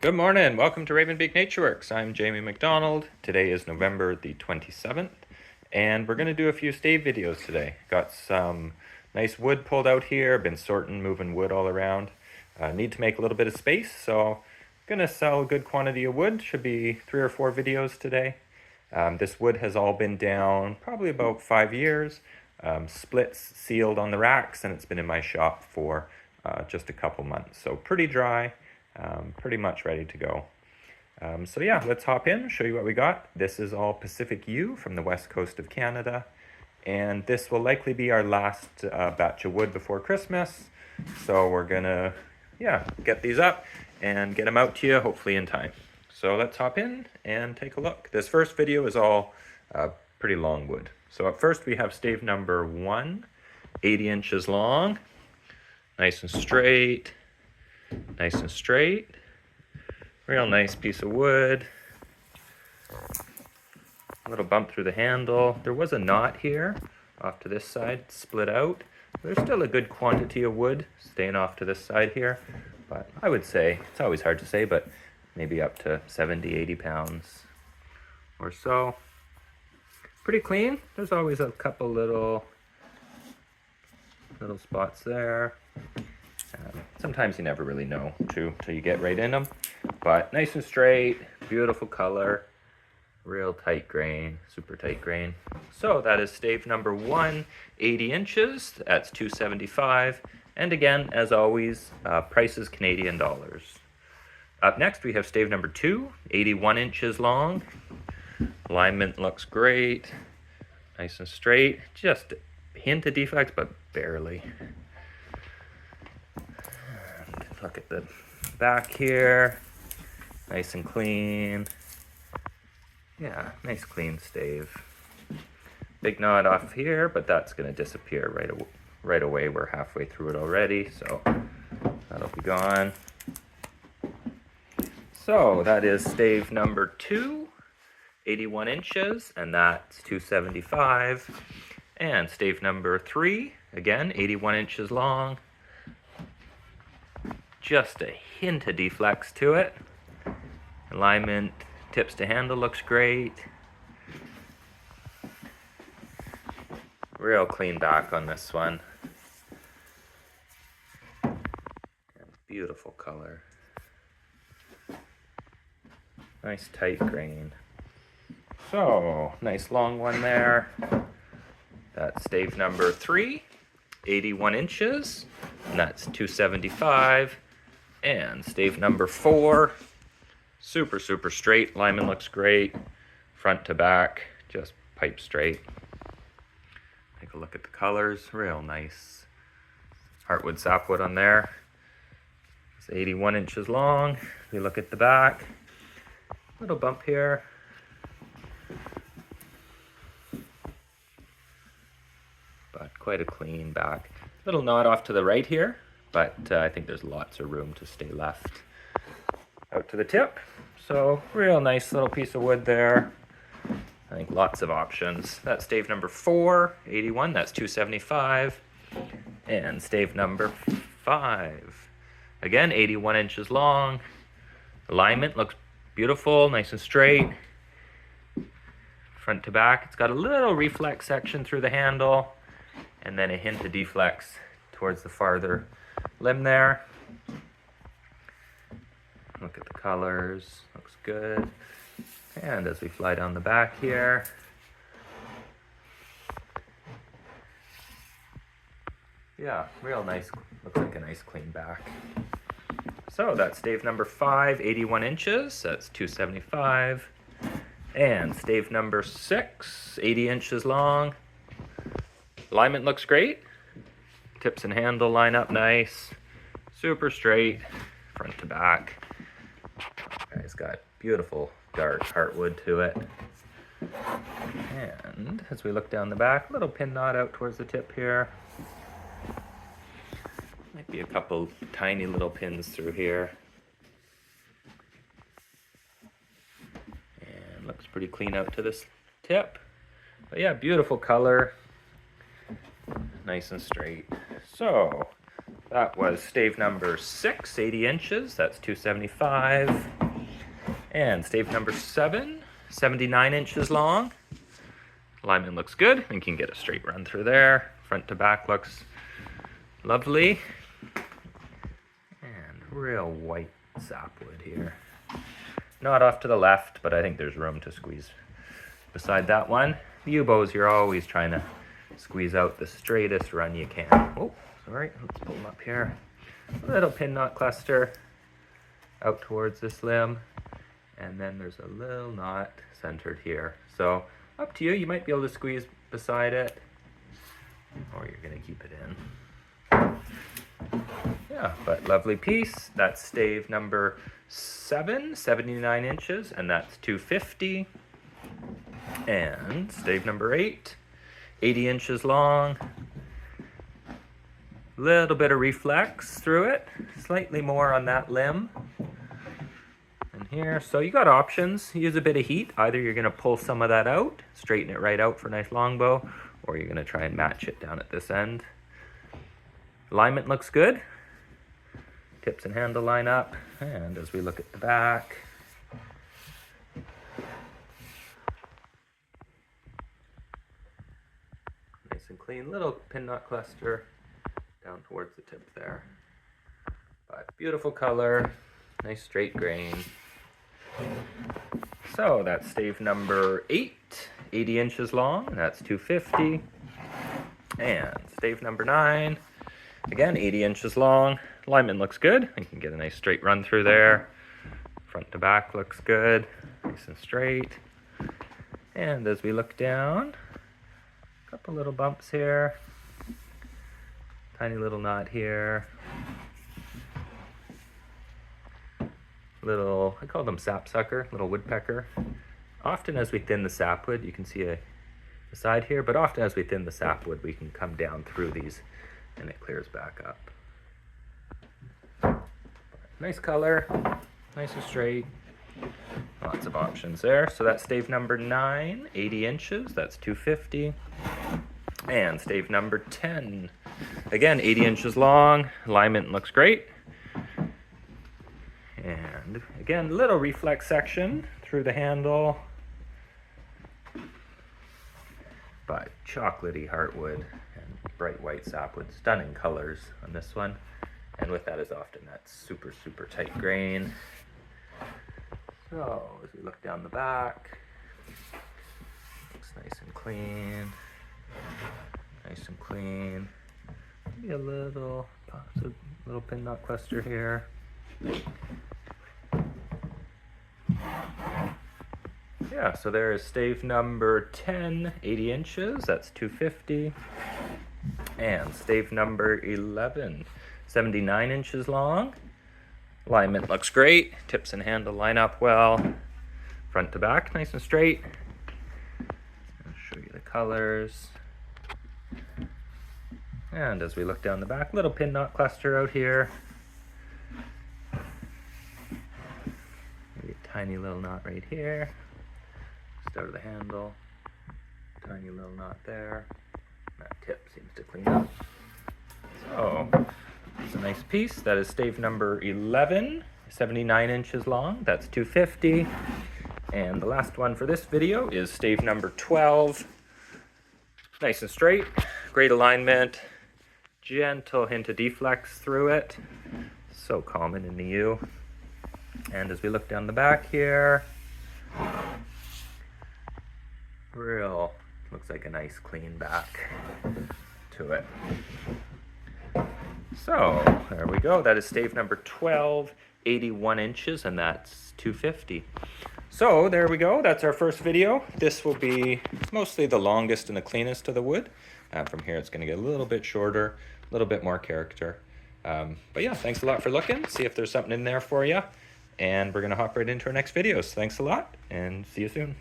Good morning. Welcome to Ravenbeak Natureworks. I'm Jamie McDonald. Today is November the 27th, and we're going to do a few stave videos today. Got some nice wood pulled out here. Been sorting, moving wood all around. Need to make a little bit of space, so I'm going to sell a good quantity of wood. Should be 3 or 4 videos today. This wood has all been down probably about 5 years. Splits sealed on the racks, and it's been in my shop for just a couple months. So pretty dry. Pretty much ready to go. So yeah, let's hop in, show you what we got. This is all Pacific yew from the west coast of Canada, and this will likely be our last batch of wood before Christmas. So we're gonna, get these up and get them out to you, hopefully in time. So let's hop in and take a look. This first video is all pretty long wood. So at first we have stave number 1, 80 inches long, nice and straight. Nice and straight. Real nice piece of wood. A little bump through the handle. There was a knot here off to this side, split out. There's still a good quantity of wood staying off to this side here. But I would say, it's always hard to say, but maybe up to 70, 80 pounds or so. Pretty clean. There's always a couple little spots there. Sometimes you never really know till you get right in them, but nice and straight, beautiful color, real tight grain, super tight grain. So that is stave number 1, 80 inches, that's $275, and again, as always, price is Canadian dollars. Up next we have stave number 2, 81 inches long. Alignment looks great, nice and straight, just a hint of defects, but barely. Look at the back here, nice and clean. Yeah, nice clean stave. Big knot off here, but that's gonna disappear right away. We're halfway through it already, so that'll be gone. So that is stave number 2, 81 inches, and that's $275. And stave number 3, again, 81 inches long. Just a hint of deflex to it. Alignment, tips to handle looks great. Real clean back on this one. And beautiful color. Nice tight grain. So, nice long one there. That's stave number 3, 81 inches, and that's $275. And stave number 4, super straight. Alignment looks great, front to back, just pipe straight. Take a look at the colors, real nice heartwood sapwood on there. It's 81 inches long. You look at the back, little bump here. But quite a clean back. Little knot off to the right here, but I think there's lots of room to stay left out to the tip. So real nice little piece of wood there. I think lots of options. That's stave number 4, 81, that's $275. And stave number 5, again, 81 inches long. Alignment looks beautiful, nice and straight. Front to back, it's got a little reflex section through the handle, and then a hint of deflex towards the farther limb there. Look at the colors, looks good. And as we fly down the back here, yeah, real nice, looks like a nice clean back. So that's stave number 5, 81 inches, that's $275. And stave number 6, 80 inches long. Alignment looks great. Tips and handle line up nice. Super straight, front to back. It's got beautiful dark heartwood to it. And as we look down the back, little pin knot out towards the tip here. Might be a couple tiny little pins through here. And looks pretty clean out to this tip. But yeah, beautiful color. Nice and straight. So That was stave number 6, 80 inches, that's 275. And stave number 7, 79 inches long. Alignment looks good, and you can get a straight run through there. Front to back looks lovely. And real white sapwood here. Not off to the left, but I think there's room to squeeze beside that one. The yew bows, you're always trying to squeeze out the straightest run you can. Oh, sorry, let's pull them up here. A little pin knot cluster out towards this limb. And then there's a little knot centered here. So up to you, you might be able to squeeze beside it, or you're gonna keep it in. Yeah, but lovely piece. That's stave number 7, 79 inches, and that's 250. And stave number 8, 80 inches long. Little bit of reflex through it, slightly more on that limb. And here, so you got options. Use a bit of heat. Either you're gonna pull some of that out, straighten it right out for a nice longbow, or you're gonna try and match it down at this end. Alignment looks good. Tips and handle line up. And as we look at the back, nice and clean, little pin knot cluster down towards the tip there. But beautiful color, nice straight grain. So that's stave number 8, 80 inches long, that's 250. And stave number 9, again 80 inches long. Alignment looks good. You can get a nice straight run through there. Front to back looks good, nice and straight. And as we look down, a couple little bumps here. Tiny little knot here. Little, I call them sapsucker, little woodpecker. Often as we thin the sapwood, you can see the side here, but often as we thin the sapwood, we can come down through these and it clears back up. Nice color, nice and straight. Lots of options there. So that's stave number 9, 80 inches, that's 250. And stave number 10, again, 80 inches long. Alignment looks great. And again, little reflex section through the handle. But chocolatey heartwood and bright white sapwood, stunning colors on this one. And with that is often that super, super tight grain. So as we look down the back, looks nice and clean. Nice and clean. Maybe a little pin knot cluster here. Yeah, so there is stave number 10, 80 inches, that's 250. And stave number 11, 79 inches long. Alignment looks great. Tips and handle line up well. Front to back, nice and straight. I'll show you the colors. And as we look down the back, little pin knot cluster out here. Maybe a tiny little knot right here. Just out of the handle. Tiny little knot there. That tip seems to clean up. So, it's a nice piece. That is stave number 11, 79 inches long. That's 250. And the last one for this video is stave number 12. Nice and straight, great alignment, gentle hint of deflex through it. So common in the yew. And as we look down the back here, looks like a nice clean back to it. So there we go. That is stave number 12, 81 inches, and that's 250. So there we go. That's our first video. This will be mostly the longest and the cleanest of the wood. From here, it's going to get a little bit shorter, a little bit more character. But yeah, thanks a lot for looking. See if there's something in there for you. And we're going to hop right into our next videos. Thanks a lot, and see you soon.